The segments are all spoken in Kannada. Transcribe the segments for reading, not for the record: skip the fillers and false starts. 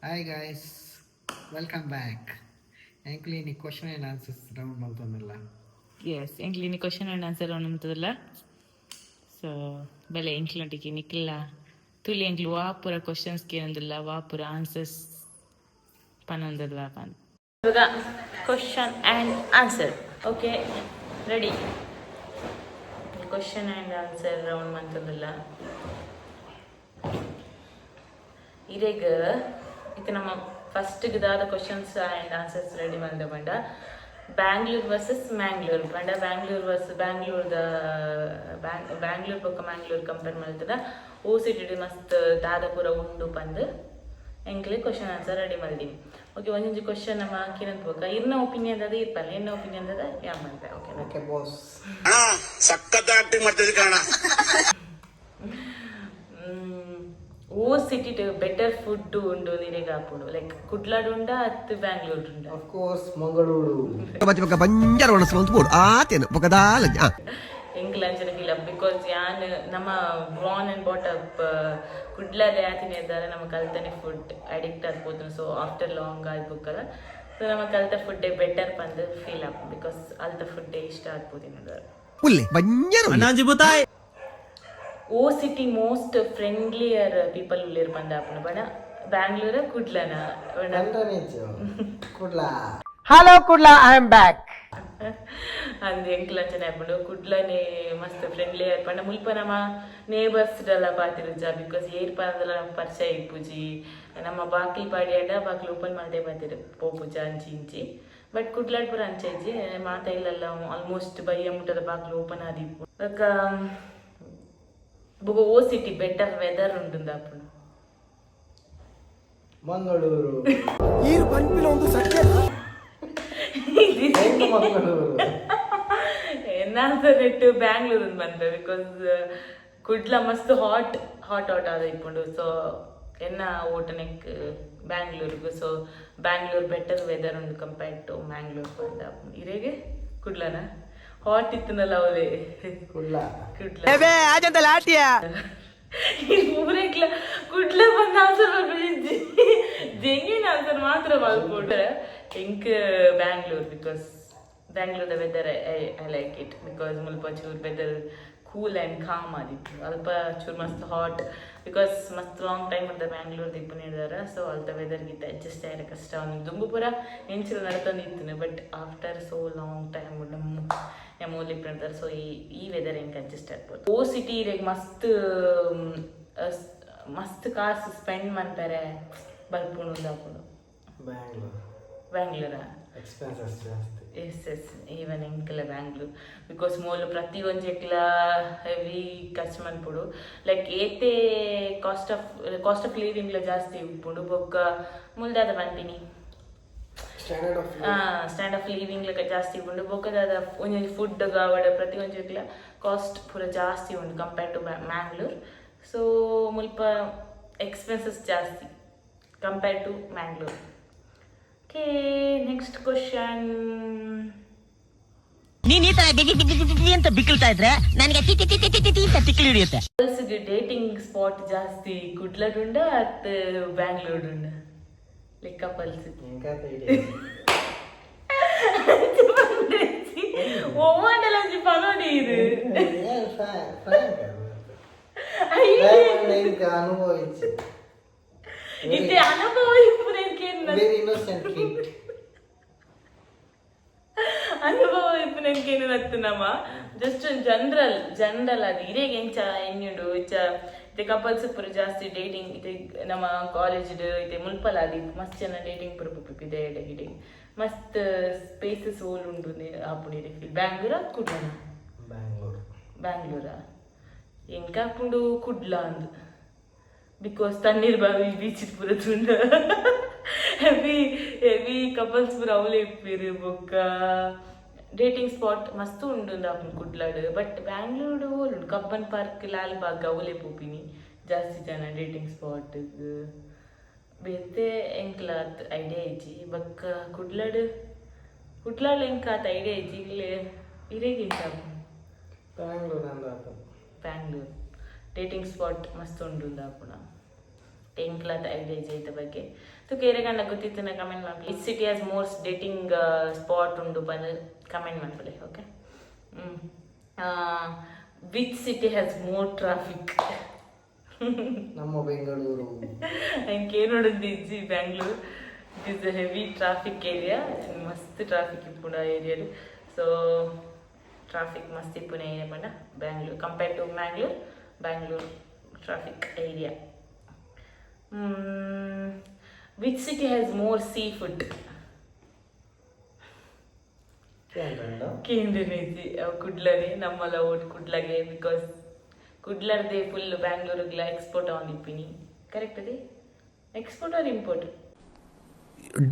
Hi guys, welcome back. Actually, any question and answers round maltonilla. Yes, inclini question and answer ಅನ್ನುವಂಥದ್ದಲ್ಲ. ಸೊ ಬೆಲೆ ಇಂಕ್ಲಂಟಿಗೆ ನಿಕ್ಲ ತುಲಿ ಎಂಕ್ಲು ವಾಪುರ ಕ್ವಶನ್ಸ್ಗೆ ಏನಂದಿಲ್ಲ ವಾಪುರ ಆನ್ಸರ್ಸ್ ಪನ್ನೊಂದಲ್ಲ ಪನ್ ಇವಾಗ question and answer. Okay, ready. Question and answer round ಮಂತಂದಿಲ್ಲ ಇರೇಗ ಇದು ನಮ್ಮ ಫಸ್ಟ್ಗಿದಾದ ಕ್ವಶನ್ಸ್ ಆ್ಯಂಡ್ ಆನ್ಸರ್ಸ್ ರೆಡಿ ಬಂದ ಬಂಡ ಬ್ಯಾಂಗ್ಳೂರ್ ವರ್ಸಸ್ ಮ್ಯಾಂಗ್ಳೂರ್ ಬಂಡ ಬ್ಯಾಂಗ್ಳೂರ್ ಪಕ್ಕ ಮ್ಯಾಂಗ್ಳೂರ್ ಕಂಪೇರ್ ಮಾಡ್ತದ ಓ ಸಿಟಿ ಮಸ್ತ್ ದಾದ ಪೂರ ಉಂಡು ಬಂದು ಎಂಕ್ಲೆ ಕ್ವಶನ್ ಆನ್ಸರ್ ರೆಡಿ ಮಾಡಿದೀನಿ. ಓಕೆ, ಒಂದೊಂದು ಕ್ವಶನ್ ನಮ್ಮ ಕಿರಂತ ಬೋಕ ಇರ್ನ ಒಪಿನಿಯನ್ ಅದ ಇರ್ಪಲ್ಲ ಎನ್ನ ಒಪಿನಿಯನ್ ಅದ ಯಾವ ಮಾಡ್ತೆ. Okay boss. ಸಖತ್ ಆಕ್ಟಿಂಗ್ ಮಾಡ್ತಿದ್ದೆ ಕಾರಣ. ಓ ಸಿಟಿ ಬೆಟರ್ ಫುಡ್ ಉಂಡು ನಿರೇಗ ಹಾಪುಂಡು ಲೈಕ್ ಕುಡ್ಲಾಡ್ ಉಂಡ ಅತ್ತು ಬ್ಯಾಂಗ್ಳೂರ್ ಉಂಡ ಆಫ್ ಕೋರ್ಸ್ ಮಂಗಳೂರು. ಪಂಜರ ಒಣಸ್ವಂತ ಬೋರ್ಡ್ ಆತೇನು ಪಕ್ಕದಾಲ ಎಂಕ್ಲ ಅಂಚನಕ್ಕಿಲ್ಲ ಬಿಕಾಸ್ ಯಾನ್ ನಮ್ಮ ಬಾರ್ನ್ ಅಂಡ್ ಬಾಟ್ ಅಪ್ ಕುಡ್ಲಾದ ಯಾತಿನ ಇದ್ದಾರೆ ನಮ್ಮ ಕಲ್ತನೆ ಫುಡ್ ಅಡಿಕ್ಟ್ ಆಗ್ಬೋದು. ಸೊ ಆಫ್ಟರ್ ಲಾಂಗ್ ಆಗ್ಬೇಕಲ್ಲ, ಸೊ ನಮ್ಮ ಕಲ್ತ ಫುಡ್ಡೇ ಬೆಟರ್ ಬಂದು ಫೀಲ್ ಆಪ್ ಬಿಕಾಸ್ ಅಲ್ತ ಫುಡ್ಡೇ ಇಷ್ಟ ಆಗ್ಬೋದು ಇನ್ನೊಂದು. ಓ ಸಿಟಿ ಮೋಸ್ಟ್ ಫ್ರೆಂಡ್ಲಿಯರ್ ಪೀಪಲ್ ಉಳ್ಳೇರು ಬಂದ ಆಪುಂಡು ಬಣ ಬ್ಯಾಂಗ್ಳೂರ ಕುಡ್ಲನ Kudla. Hello Kudla, I am back. ಅಂದ್ ಎಂಕ್ಲ ಅಂಚನೆ ಆಪುಂಡು ಕುಡ್ಲನೆ ಮಸ್ತ್ ಫ್ರೆಂಡ್ಲಿ ಆಪಂಡ ಮುಲ್ಪ ನಮ್ಮ ನೇಬರ್ಸ್ ಎಲ್ಲ ಪಾತಿರುಜ ಬಿಕಾಸ್ ಏರ್ ಪಾದಲ್ಲ ನಮ್ಮ ಪರಿಚಯ ಇಪ್ಪುಜಿ ನಮ್ಮ ಬಾಕ್ಲಿ ಪಾಡಿ ಆಡ ಬಾಕ್ಲಿ ಓಪನ್ ಮಾಡದೆ ಪಾತಿರು ಪೋಪುಜ ಅಂಚಿ ಇಂಚಿ. ಬಟ್ ಕುಡ್ಲಾಡ್ ಪುರ ಅಂಚೆ ಇಜ್ಜಿ ಮಾತ ಇಲ್ಲಲ್ಲ ಆಲ್ಮೋಸ್ಟ್ ಬಯ್ಯ ಮುಟ್ಟದ ಬಾಕ್ಲಿ ಓಪನ್ ಆದಿಪ್ಪು ಬೊಕ ಓ ಸಿಟಿ ಬೆಟರ್ ವೆದರ್ ಉಂಟುಂದು ಆಪುಂಡು ಮಂಗಳೂರು. ಈ ಪಂಪಿನ ಒಂದು ಸತ್ಯ ಮಂಗಳೂರು ಎನ್ನಾಸನೆಟ್ಟು ಬ್ಯಾಂಗ್ಳೂರ್ ಬಂದ ಬಿಕಾಸ್ ಕುಡ್ಲ ಮಸ್ತ್ ಹಾಟ್ ಆದ ಇಪ್ಪುಂಡು. ಸೊ ಎನ್ನ ಓಟನೆಕ್ ಬ್ಯಾಂಗ್ಳೂರ್ಗು. ಸೊ ಬ್ಯಾಂಗ್ಳೂರ್ ಬೆಟರ್ ವೆದರ್ ಉಂಡು ಕಂಪೇರ್ಡ್ ಟು ಮ್ಯಾಂಗ್ಳೂರ್ ಬಂದ ಇರೇಗೆ ಕುಡ್ಲನ ಹಾಟ್ ಇತ್ತನಲ್ಲ ಅವಲೇ ಕುಡ್ಲಾ. ಊರೆಕ್ಲ ಕುಡ್ಲ ಬಂದ ಆನ್ಸರ್ ಬರ್ಬಿಡಿ ಜೆನ್ಯೂನ್ ಆನ್ಸರ್ ಮಾತ್ರ ಬರ್ಬೋಡ್ರೆ ಎಂಕ್ Bangalore because Bangalore whether I like it because ಮುಲ್ಪ ಚೂರ್ ವೆದರ್ ಕೂಲ್ ಆ್ಯಂಡ್ ಕಾಮ್ ಆದಿತ್ತು. ಅಲ್ಪ ಚೂರ್ ಮಸ್ತ್ ಹಾಟ್ ಬಿಕಾಸ್ ಮಸ್ತ್ ಲಾಂಗ್ ಟೈಮ್ ಅಂತ ಬ್ಯಾಂಗ್ಳೂರ್ ದಿಪ್ಪು ನೀಡಿದಾರ. ಸೊ ಅಲ್ತ ವೆದರ್ಗಿತ್ತ ಅಡ್ಜಸ್ಟ್ ಆಯ್ರ ಕಷ್ಟ ಒಂದು ದುಂಬು ಪೂರ ನೆಂಚಿರು ನಡ್ತಂದಿತ್ತು. But after so long time ಮೂಲಿ ಇರ್ತಾರೆ. ಸೊ ಈ ವೆದರ್ ಹೆಂಗೆ ಅಡ್ಜಸ್ಟ್ ಆಗ್ಬೋದು. ಓ ಸಿಟಿ ಇರೆಗ್ ಮಸ್ತ್ ಕಾಸು ಸ್ಪೆಂಡ್ ಮಾಡ್ತಾರೆ ಬರ್ಪುಣು ಹಾಕೊಂಡು ಬ್ಯಾಂಗ್ಳೂರ ಎಕ್ಸ್ಪೆನ್ಸಸ್ ಜಾಸ್ತಿ. ಎಸ್ ಈವನ್ ಎಂಕ್ಲ ಬ್ಯಾಂಗ್ಳೂರ್ ಬಿಕಾಸ್ ಮೂಲು ಪ್ರತಿ ಒಂಜೆಕ್ಲ ಹೆವಿ ಖರ್ಚು ಮನ್ಪುಡು ಲೈಕ್ ಏತೆ ಕಾಸ್ಟ್ ಆಫ್ ಲಿವಿಂಗ್ಲ ಜಾಸ್ತಿ ಉಪ್ಪುಂಡು. ಬೊಕ್ಕ ಮುಲ್ದಾದ ಬಂತೀನಿ ಸ್ಟ್ಯಾಂಡ್ ಆಫ್ ಲಿವಿಂಗ್ ಜಾಸ್ತಿ ಉಂಡು. ಬೊಕ್ಕದಾದ ಒಂಜೊಂಜಿ ಫುಡ್ ಗಾವಡ ಪ್ರತಿ ಒಂಜೆಕ್ಲ ಕಾಸ್ಟ್ ಪೂರ ಜಾಸ್ತಿ ಉಂಡು ಕಂಪೇರ್ಡ್ ಟು ಮ್ಯಾಂಗ್ಳೂರ್. ಸೊ ಮುಲ್ಪ ಎಕ್ಸ್ಪೆನ್ಸಸ್ ಜಾಸ್ತಿ compared to Mangalore. Okay, next question. ನೀನ್ ಈ ತರ ಅಂತ ಬಿಕ್ಕಳ್ತಾ ಇದ್ರೆ ನನಗೆ ಅಂತ ತಿಕ್ಕಲಿ ಹಿಡಿಯುತ್ತೆ. ಗರ್ಲ್ಸ್ಗೆ ಡೇಟಿಂಗ್ ಸ್ಪಾಟ್ ಜಾಸ್ತಿ ಕುಡ್ಲಡುಂಡ ಅತ್ ಬ್ಯಾಂಗ್ಳೂರ್ ಉಂಡ ಲೆಕ್ಕ ಕಪಲ್ಸ್ ಒಮ್ಮಂಡಲಂಜಿ ಪನೋಡಿ ಇದು ಅನುಭವಿಸಿ ಇತ್ತೆ ಅನುಭವ ಅನುಭವ ಇಪ್ಪನೇನು ನತ್ತು ನಮ್ಮ ಜಸ್ಟ್ ಜನರಲ್ ಅದು ಇರೇಗ ಎಂಚ ಎನ್ನುಡು ಇಚ್ಚ ಇತ್ತೆ ಕಪಲ್ಸ್ ಪುರ ಜಾಸ್ತಿ ಡೇಟಿಂಗ್ ಇತ್ತೆ ನಮ್ಮ ಕಾಲೇಜ್ ಇತ್ತೆ ಮುಲ್ಪಲ ಅದು ಮಸ್ತ್ ಜನ ಡೇಟಿಂಗ್ ಪುರ ಪುಪ್ಪಿದೆ ಡೇಟಿಂಗ್ ಮಸ್ತ್ ಸ್ಪೇಸಸ್ ಓಲ್ ಉಂಡು ಆಪುಂಡು ಫೀಲ್. ಬ್ಯಾಂಗ್ಳೂರ ಕುಡ್ಲನ ಬ್ಯಾಂಗ್ಳೂರ ಎಂಕ ಹಾಕೊಂಡು ಕುಡ್ಲ ಅಂದು ಬಿಕಾಸ್ ತಣ್ಣೀರ್ ಬಾವಿ ಬೀಚ್ ಪೂರ ತುಂಡ ಹೆವಿ ಕಪಲ್ಸ್ ಪೂರ ಅವಲೇ ಇಪ್ಪಿರು. ಬೊಕ್ಕ ಡೇಟಿಂಗ್ ಸ್ಪಾಟ್ ಮಸ್ತ್ ಉಂಡು ಆಪುಂಡು ಕುಡ್ಲಾಡ್. ಬಟ್ ಬ್ಯಾಂಗ್ಳೂರ್ ಉಂಡು ಕಬ್ಬನ್ ಪಾರ್ಕ್ ಲಾಲ್ಬಾಗ್ ಅವಲೇ ಪೋಪಿನಿ ಜಾಸ್ತಿ ಜನ ಡೇಟಿಂಗ್ ಸ್ಪಾಟ್ ಬೇತೆ ಎಂಕ್ಲ ಐಡಿಯಾ ಇಜ್ಜಿ. ಬೊಕ್ಕ ಕುಡ್ಲಾಡ್ ಎಂಕ ಆತ ಐಡಿಯಾ ಇಜ್ಜಿ ಇಲ್ಲೇ ಇರೇಗೆ ಎಂಕ ಬ್ಯಾಂಗ್ಳೂರ್ ಬ್ಯಾಂಗ್ಳೂರ್ ಡೇಟಿಂಗ್ ಸ್ಪಾಟ್ ಮಸ್ತ್ ಉಂಡು ಆಪುಣ. ಎಂಕ್ಲಾದ ಐಡಿಯಾ ಜೈತ ಬಗ್ಗೆ ತುಕ ಏರೆಗಂಡ ಗೊತ್ತಿತ್ತಿನ ಕಮೆಂಟ್ ಮಾಡ್ಲಿ. Which city has more dating spot ಉಂಡು ಬಂದು ಕಮೆಂಟ್ ಮಾಡ್ಕೊಳ್ಳಿ. Okay, which city has more traffic? ನಮ್ಮ ಬೆಂಗಳೂರು. ಇಂಕೆ ನೋಡೋದು ಇಜ್ಜಿ Bangalore. It is a heavy traffic area, ಮಸ್ತ್ ಟ್ರಾಫಿಕ್ ಇಪ್ಪುಂಡ ಏರಿಯಾಡು. ಸೊ ಟ್ರಾಫಿಕ್ ಮಸ್ತ್ ಇಪ್ಪುನ ಏರಿಯಾ ಪಂಡ Bangalore compare to Bangalore traffic area. Which city has more sea food? ಕೇಂದ್ರನೇತಿ ಕುಡ್ಲನೆ ನಮ್ಮಲ್ಲ ಓಟ್ ಕುಡ್ಲಗೆ, ಬಿಕಾಸ್ ಕುಡ್ಲರ್ದೆ ಫುಲ್ ಬ್ಯಾಂಗ್ಳೂರ್ಗೆಲ್ಲ ಎಕ್ಸ್ಪೋರ್ಟ್ ಆನಿಪ್ಪಿನಿ. ಕರೆಕ್ಟ್ ಅದೇ? Export or import?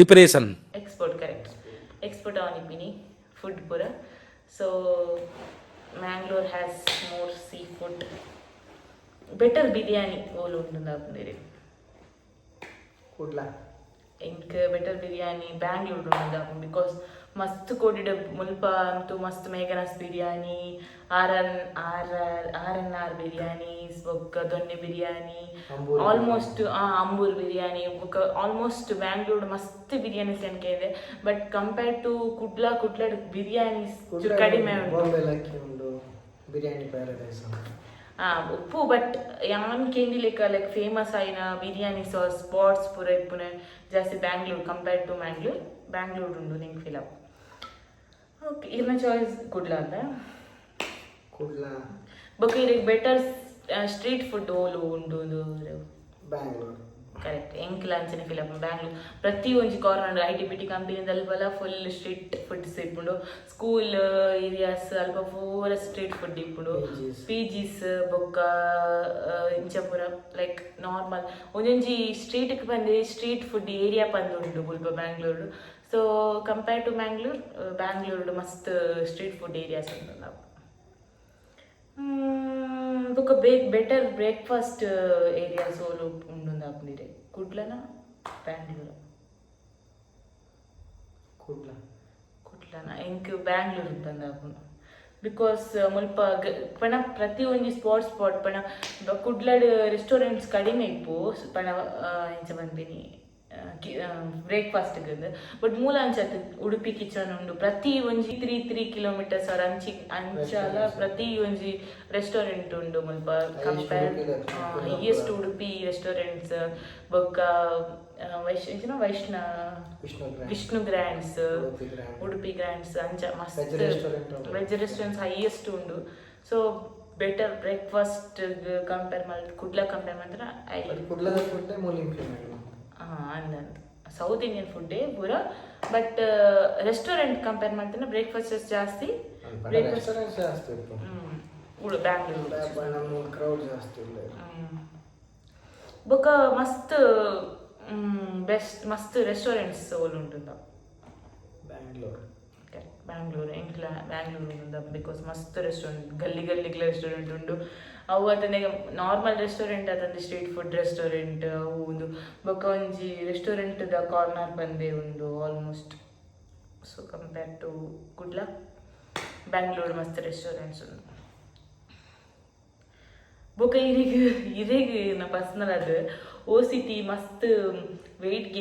Depression export, correct. Export ಆನಿಪ್ಪಿನಿ ಫುಡ್ ಪೂರ. So Mangalore has more sea food. Better biryani ಓಲು ಉಂಡು ಕೂಡ್ಲ ಎಂಕ್ ಬೆಟರ್ ಬಿರಿಯಾನಿ ಬ್ಯಾಂಗ್ಳೂರ್ ಉಂಡು ಬಿಕಾಸ್ ಮಸ್ತ್ ಕೊಡಿಡ ಮುಲ್ಪ ಅಂತೂ ಮಸ್ತ್ ಮೇಘನಾಸ್ ಬಿರಿಯಾನಿ, ಆರ್ ಬಿರಿಯಾನಿ, ಬೊಕ್ಕ ದೊನ್ನೆ ಬಿರಿಯಾನಿ, ಆಲ್ಮೋಸ್ಟ್ ಅಂಬೂರ್ ಬಿರಿಯಾನಿ ಬೊಕ್ಕ ಆಲ್ಮೋಸ್ಟ್ ಬ್ಯಾಂಗ್ಳೂರ್ ಮಸ್ತ್ ಬಿರಿಯಾನಿ ಸೆನ್ಕೆ ಇದೆ. But compare to Kudla biryani ಕಡಿಮೆ ಉಂಟು. ಬಿರಿಯಾನಿ ಪ್ಯಾರಡೈಸ್ ಉಪ್ಪು. ಬಟ್ ಯಾನ್ ಕೇಂದಿ ಲೈಕ್ ಫೇಮಸ್ ಆಯ್ನ ಬಿರಿಯಾನಿ ಸ್ಪಾಟ್ಸ್ ಪೂರ ಇಪ್ಪುನೆ ಜಾಸ್ತಿ ಬ್ಯಾಂಗ್ಳೂರ್ ಕಂಪೇರ್ ಟು ಬ್ಯಾಂಗ್ಳೂರ್ ಉಂಡು ನಿಂಗೆ ಫಿಲಪ್. ಓಕೆ, ಇರ್ನ ಚಾಯ್ಸ್ ಕುಡ್ಲ ಅಂತ ಕೂಡ್ಲ. ಬೊಕ್ಕ ಇದಕ್ಕೆ ಬೆಟರ್ ಸ್ಟ್ರೀಟ್ ಫುಡ್ ಓಲು ಉಂಡು ಬ್ಯಾಂಗ್ಳೂರ್. ಕರೆಕ್ಟ್. ಎಂಕ್ಲ ಅಂಚನೆ ಫಿಲಪ್ ಬ್ಯಾಂಗ್ಳೂರ್ ಪ್ರತಿ ಒಂಜಿ ಕಾರ್ನರ್ ITBT ಕಂಪನಿದಲ್ಪಲ ಫುಲ್ ಸ್ಟ್ರೀಟ್ ಫುಡ್ಸ್ ಇಪ್ಪುಂಡು. ಸ್ಕೂಲ್ ಏರಿಯಾಸ್ ಅಲ್ಪ ಪೂರ ಸ್ಟ್ರೀಟ್ ಫುಡ್ ಇಪ್ಪುಂಡು. PGs ಬೊಕ್ಕ ಇಂಚ ಪೂರ ಲೈಕ್ ನಾರ್ಮಲ್ ಒಂದೊಂಜಿ ಸ್ಟ್ರೀಟ್ಗೆ ಬಂದು ಸ್ಟ್ರೀಟ್ ಫುಡ್ ಏರಿಯಾ ಬಂದು ಉಂಡು ಮುಲ್ಪ Bangalore. So compare to Bangalore ಮಸ್ತ್ ಸ್ಟ್ರೀಟ್ ಫುಡ್ ಏರಿಯಾಸ್ ಉಂಟು ನಾವು. ಬೊಕ್ಕ ಬೆಟರ್ ಬ್ರೇಕ್ಫಾಸ್ಟ್ ಏರಿಯಾಸ್ ಓಲು ಉಂಡು ಆಪುಂದಿರೆ ಕುಡ್ಲನ ಬ್ಯಾಂಗ್ಳೂರ್? ಕುಡ್ಲನ ಎಂಕ್ ಬ್ಯಾಂಗ್ಳೂರ್ ಬಂದ ಆಪುಂಡು. ಬಿಕಾಸ್ ಮುಲ್ಪ ಪಣ ಪ್ರತಿ ಒಂಜಿ ಸ್ಪಾಟ್ ಪಣ ಕುಡ್ಲಡ್ ರೆಸ್ಟೋರೆಂಟ್ಸ್ ಕಡಿಮೆ ಇಪ್ಪು ಪಣ ಇಂಚ ಬಂದಿನಿ ಬ್ರೇಕ್ಫಾಸ್ಟ್ಗೆ. ಬಟ್ ಮೂಲ ಅಂಚತ್ತು ಉಡುಪಿ ಕಿಚನ್ ಉಂಡು. ಪ್ರತಿ ಒಂಜಿ 3 ಕಿಲೋಮೀಟರ್ಸ್ ಅವ್ರ ಅಂಚಾಲ ಪ್ರತಿ ಒಂಜಿ ರೆಸ್ಟೋರೆಂಟ್ ಉಂಡು ಮುಲ್ಪ. ಕಂಪೇರ್ ಹೈಯೆಸ್ಟ್ ಉಡುಪಿ ರೆಸ್ಟೋರೆಂಟ್ಸ್ ಬೊಕ್ಕ ವಿಷ್ಣು ಗ್ರ್ಯಾಂಡ್ಸ್, ಉಡುಪಿ ಗ್ರ್ಯಾಂಡ್ಸ್ ಅಂಚ ಮಸ್ತ್ ವೆಜ್ ರೆಸ್ಟೋರೆಂಟ್ಸ್ ಹೈಯೆಸ್ಟ್ ಉಂಡು. So better breakfast compare Kudla compare ಮಾತ್ರ ಅಂದಂತ ಸೌತ್ ಇಂಡಿಯನ್ ಫುಡ್ಡೇ ಪೂರ. ಬಟ್ ರೆಸ್ಟೋರೆಂಟ್ ಕಂಪೇರ್ ಮಾಡ್ತಾನೆ ಬ್ರೇಕ್ಫಾಸ್ಟ್ ಜಾಸ್ತಿ ಬ್ಯಾಂಗ್ಳೂರು ಕ್ರೌಡ್ ಜಾಸ್ತಿ. ಬೊಕ್ಕ ಮಸ್ತ್ ಮಸ್ತ್ ರೆಸ್ಟೋರೆಂಟ್ಸ್ ಓಲ್ ಉಂಟು ಬ್ಯಾಂಗ್ಳೂರ್ ಎಂಕ್ಲ ಬ್ಯಾಂಗ್ಳೂರ್ ಉಂಟು. ಬಿಕಾಸ್ ಮಸ್ತ್ ರೆಸ್ಟೋರೆಂಟ್ ಗಲ್ಲಿಗೆ ರೆಸ್ಟೋರೆಂಟ್ ಉಂಡು. ಅವು ಅತಂದೆ ನಾರ್ಮಲ್ ರೆಸ್ಟೋರೆಂಟ್ ಅತಂದೆ ಸ್ಟ್ರೀಟ್ ಫುಡ್ ರೆಸ್ಟೋರೆಂಟ್ ಅವು ಉಂದು. ಬೊಕ್ಕ ಒಂಜಿ ರೆಸ್ಟೋರೆಂಟ್ದ ಕಾರ್ನರ್ ಬಂದೇ ಉಂಡು almost. So compare to Kudla Bangalore ಮಸ್ತ್ ರೆಸ್ಟೋರೆಂಟ್ಸ್ ಉಂಡು. ಬೊಕ್ಕ ಇರೇಗ್ ನಾ ಪರ್ಸನಲ್ ಅದು OCT ಮಸ್ತ್ ವೆಯ್ಟ್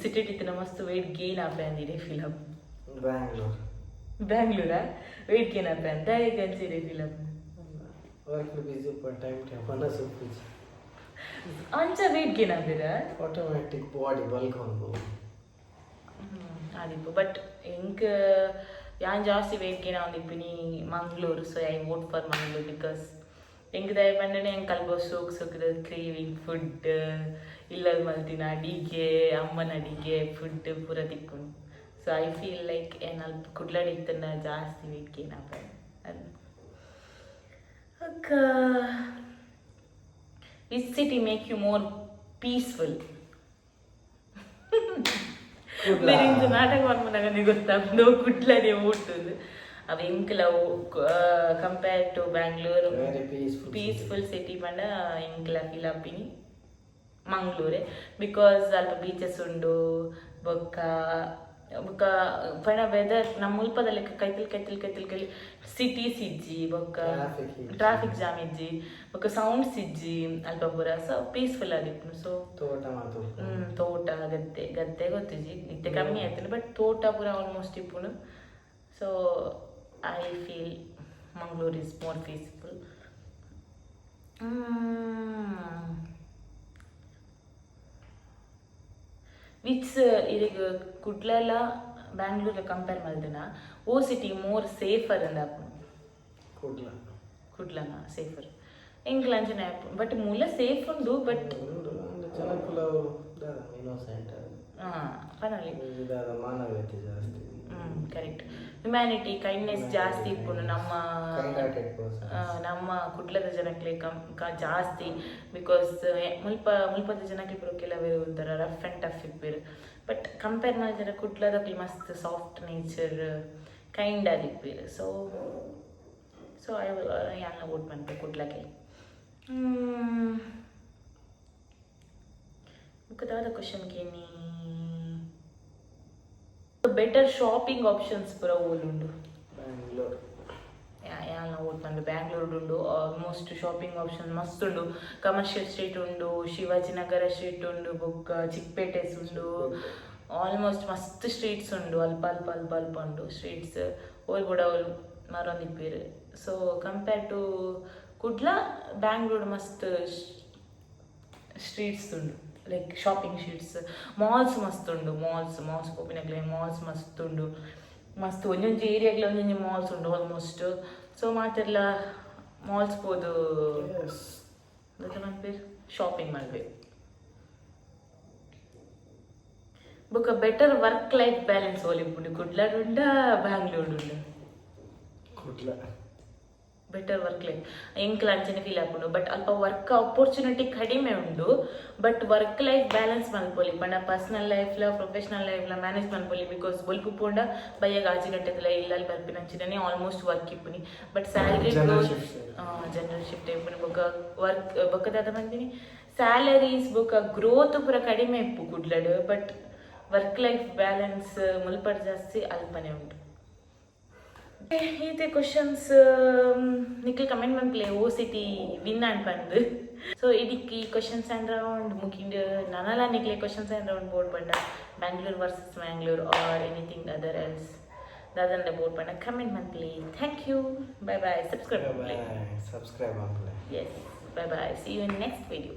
ಸಿಟಿ ಇತ್ತಿನ ಮಸ್ತ್ ವೆಯ್ಟ್ ಗೇನ್ ಆಪೆ ಅಂದಿದೆ ಫಿಲಮ್. ಬ್ಯಾಂಗ್ಳೂರ ವೆಯ್ಟ್ ಗೇನ್ ಆಪೆ ಅಂತ ಹೇಗೆ ಅನ್ಸಿದೆ ಫಿಲಮ್? ಅಂಚ ವೆಯ್ಟ್ ಗೇನ್ ಆಪಿರ ಆಟೋಮ್ಯಾಟಿಕ್ ಬಾಡಿ ಬಲ್ಕ್ ಆದಿಪ್ಪು. ಬಟ್ ಎಂಕ್ ಯಾನ್ ಜಾಸ್ತಿ ವೆಯ್ಟ್ ಗೇನ್ ಆದಿಪ್ಪಿನಿ Mangalore. So I vote for Mangalore because ಎಂಕ್ ದಯ ಪಂಡನೆ ಎಂಕ್ ಅಲ್ಪ ಸೋಕ್ದ ಕ್ರೇವಿಂಗ್ ಫುಡ್ ಇಲ್ಲದ ಮಲ್ತಿನ ಅಡಿಗೆ ಅಮ್ಮನ ಅಡಿಗೆ ಫುಡ್ ಪೂರ ತಿಕ್ಕೊಂಡು. ಸೊ ಐ ಫೀಲ್ ಲೈಕ್ ಏನು ಅಲ್ಪ ಕುಡ್ಲಾಡಿತ್ತನ್ನ ಜಾಸ್ತಿ ವೆಯ್ಟ್ ಗೇನ್ ಆಪ ಅದು. Which city make you more peaceful? ಬೇರೆ ನಾಟಕ ಮಾಡ್ಕೊಂಡಾಗ ಗೊತ್ತಾಗ್ದು ಕುಡ್ಲನೇ ಊಟದು ಅವು ಎಂಕ್ಲವು compare to Bangalore peaceful city ಪಂಡ ಎಂಕ್ಲ ಫೀಲ್ ಆಪಿನಿ ಮಂಗ್ಳೂರೇ. ಬಿಕಾಸ್ ಅಲ್ಪ ಬೀಚಸ್ ಉಂಡು ಬೊಕ್ಕ ಬೊಕ್ಕ ಪೈನ ವೆದರ್ ನಮ್ಮ ಮುಲ್ಪದಲ್ಲಿ ಕೈತಲ್ ಸಿಟೀಸ್ ಇಜ್ಜಿ ಬೊಕ್ಕ ಟ್ರಾಫಿಕ್ ಜಾಮ್ ಇಜ್ಜಿ ಬೊಕ್ಕ ಸೌಂಡ್ಸ್ ಇಜ್ಜಿ ಅಲ್ಪ ಪೂರ ಸೊ ಪೀಸ್ಫುಲ್ ಆಗಿತ್ತು. ಸೊ ತೋಟ ಗದ್ದೆ ಗೊತ್ತಿಜ್ಜಿ ಇತ್ತೆ ಕಮ್ಮಿ ಆಯ್ತು ಬಟ್ ತೋಟ ಪೂರ ಆಲ್ಮೋಸ್ಟ್ ಇಪ್ಪುನು. So I feel Mangalore is more peaceful. Which ಈಗ ಕುಡ್ಲೆಲ್ಲ ಬ್ಯಾಂಗ್ಳೂರ್ಗೆ ಕಂಪೇರ್ ಮಾಡಿದನ ಓ ಸಿಟಿ ಮೋರ್ ಸೇಫರ್ ಅಂದ ಕುಡ್ಲನ ಸೇಫರ್ ಎಂಕ್ಲ ಅಂಚನೆ ಬಟ್ ಮೂಲ ಸೇಫ್ ಉಂಡು but finally correct humanity kindness ಜಾಸ್ತಿ ಇಪ್ಪುಂಡು ನಮ್ಮ ಕುಡ್ಲದ ಜನಕ್ಲೆ ಜಾಸ್ತಿ. ಬಿಕಾಸ್ ಮುಲ್ಪದ ಜನಕ್ಲೆ ಪೂರ ಕೆಲವೇ ಒಂಥರ ರಫ್ ಆ್ಯಂಡ್ ಟಫ್ ಇಪ್ಪೇರು ಬಟ್ ಕಂಪೇರ್ ಮಾಡಿದ್ರೆ ಕುಡ್ಲದಕ್ಲೆ ಮಸ್ತ್ ಸಾಫ್ಟ್ ನೇಚರ್ ಕೈಂಡ್ ಆಗಿಪ್ಪೇರು. ಸೊ ಐ ಯಾನ ಓಟ್ ಮಾಡ್ತೆ ಕುಡ್ಲಕ್ಕೆ. ಮುಖದಾದ ಕ್ವಶನ್ಗೆ ನೀ ಬೆಟರ್ ಶಾಪಿಂಗ್ ಆಪ್ಷನ್ಸ್ ಪೂರ ಓಲುಂಡು ಯಾನ ಓಟ್ ಮಂದು ಬ್ಯಾಂಗ್ಳೂರು ಉಂಡು. ಆಲ್ಮೋಸ್ಟ್ ಶಾಪಿಂಗ್ ಆಪ್ಷನ್ ಮಸ್ತ್ ಉಂಡು. ಕಮರ್ಷಿಯಲ್ ಸ್ಟ್ರೀಟ್ ಉಂಡು, ಶಿವಾಜಿನಗರ ಸ್ಟ್ರೀಟ್ ಉಂಡು, ಬೊಕ್ಕ ಚಿಕ್ಪೇಟೆಸ್ ಉಂಡು. ಆಲ್ಮೋಸ್ಟ್ ಮಸ್ತ್ ಸ್ಟ್ರೀಟ್ಸ್ ಉಂಡು. ಅಲ್ಪ ಉಂಡು ಸ್ಟ್ರೀಟ್ಸ್ ಓಲ್ ಕೂಡ ಓಲ್ ಮರೊಂದಿಪ್ಪೇರು. So compare to Kudla Bangalore ಮಸ್ತ್ ಸ್ಟ್ರೀಟ್ಸ್ ಉಂಡು ಲೈಕ್ ಶಾಪಿಂಗ್ ಸ್ಟ್ರೀಟ್ಸ್. ಮಾಲ್ಸ್ ಮಸ್ತ್ ಉಂಡು. ಮಾಲ್ಸ್ ಪೋಪಿನಗ್ಲೆ ಮಾಲ್ಸ್ ಮಸ್ತ್ ಉಂಡು. ಮಸ್ತ್ ಒಂದೊಂದು ಏರಿಯಾಗ್ಲ ಒಂದೊಂದು ಮಾಲ್ಸ್ ಉಂಡು ಆಲ್ಮೋಸ್ಟ್. ಸೊ ಮಾತೆಲ್ಲ ಮಾಲ್ಸ್ ಹೋದು ಮನ್ಪೇರು ಶಾಪಿಂಗ್ ಮಾಡ್ಬೇಕು. ಬೊಕ್ಕ ಬೆಟರ್ ವರ್ಕ್ ಲೈಫ್ ಬ್ಯಾಲೆನ್ಸ್ ಓಲಿಪುಂಡು ಕುಡ್ಲಡುಂಡ ಬ್ಯಾಂಗ್ಳೂರುಂಡು ಬೆಟರ್ ವರ್ಕ್ ಲೈಫ್ ಎಂಕ್ಲ ಅಂಚನೆ ಫೀಲ್ ಆಪುಂಡು. ಬಟ್ ಅಲ್ಪ ವರ್ಕ್ ಆಪರ್ಚುನಿಟಿ ಕಡಿಮೆ ಉಂಡು ಬಟ್ ವರ್ಕ್ ಲೈಫ್ ಬ್ಯಾಲೆನ್ಸ್ ಮಲ್ಪೊಲಿ ಪಂಡ ಪರ್ಸನಲ್ ಲೈಫ್ಲ ಪ್ರೊಫೆಷನಲ್ ಲೈಫ್ಲ ಮ್ಯಾನೇಜ್ ಮಲ್ಪೊಲಿ. ಬಿಕಾಸ್ ಬೊಲ್ಪು ಪೋಂಡ ಬಯ್ಯಾಗ ಆಜಿಗಟ್ಟೆದಲ್ಲ ಇಲ್ಲಲ್ಲಿ ಬರ್ಪಿನಂಚಿನೇ ಆಲ್ಮೋಸ್ಟ್ ವರ್ಕ್ ಇಪ್ಪುನಿ ಬಟ್ ಸ್ಯಾಲ್ರಿ ಜನರಲ್ ಶಿಫ್ಟ್ ಇಪ್ಪುನಿ. ಬೊಕ್ಕ ವರ್ಕ್ ಬೊಕ್ಕದಾದ ಮಂದಿನಿ ಸ್ಯಾಲರೀಸ್ ಬೊಕ್ಕ ಗ್ರೋತ್ ಪೂರ ಕಡಿಮೆ ಇಪ್ಪು ಕುಡ್ಲಡು ಬಟ್ ವರ್ಕ್ ಲೈಫ್ ಬ್ಯಾಲೆನ್ಸ್ ಮುಲ್ಪಡ್ ಜಾಸ್ತಿ ಅಲ್ಪನೆ ಉಂಟು. ಈತೆ ಕ್ವಶನ್ಸ್ ನಿಖಿಲ್ ಕಮೆಂಟ್ ಮನ್ಪ್ಲೆ ಓ ಸಿಟಿ ವಿನ್ ಅನ್ಪಂದು. ಸೊ ಇದಕ್ಕೆ ಈ ಕ್ವಶನ್ಸ್ ಆ್ಯಂಡ್ ರೌಂಡ್ ಮುಗಿಂಡು ನನ್ನಲ್ಲ ನಿಖಿಲೆ ಕ್ವಶನ್ಸ್ ಆ್ಯಂಡ್ ರೌಂಡ್ ಬೋರ್ಡ್ ಪಂಡ Bangalore versus Mangalore R anything other else ದಾದಂಡ ಬೋರ್ಡ್ ಪಂಡ ಕಮೆಂಟ್ ಮನ್ಪ್ಲೆ. Thank you. ಬೈ ಸಬ್ಸ್ಕ್ರೈಬ್ ಮನ್ಪ್ಲೆ. Yes bye see you in next video.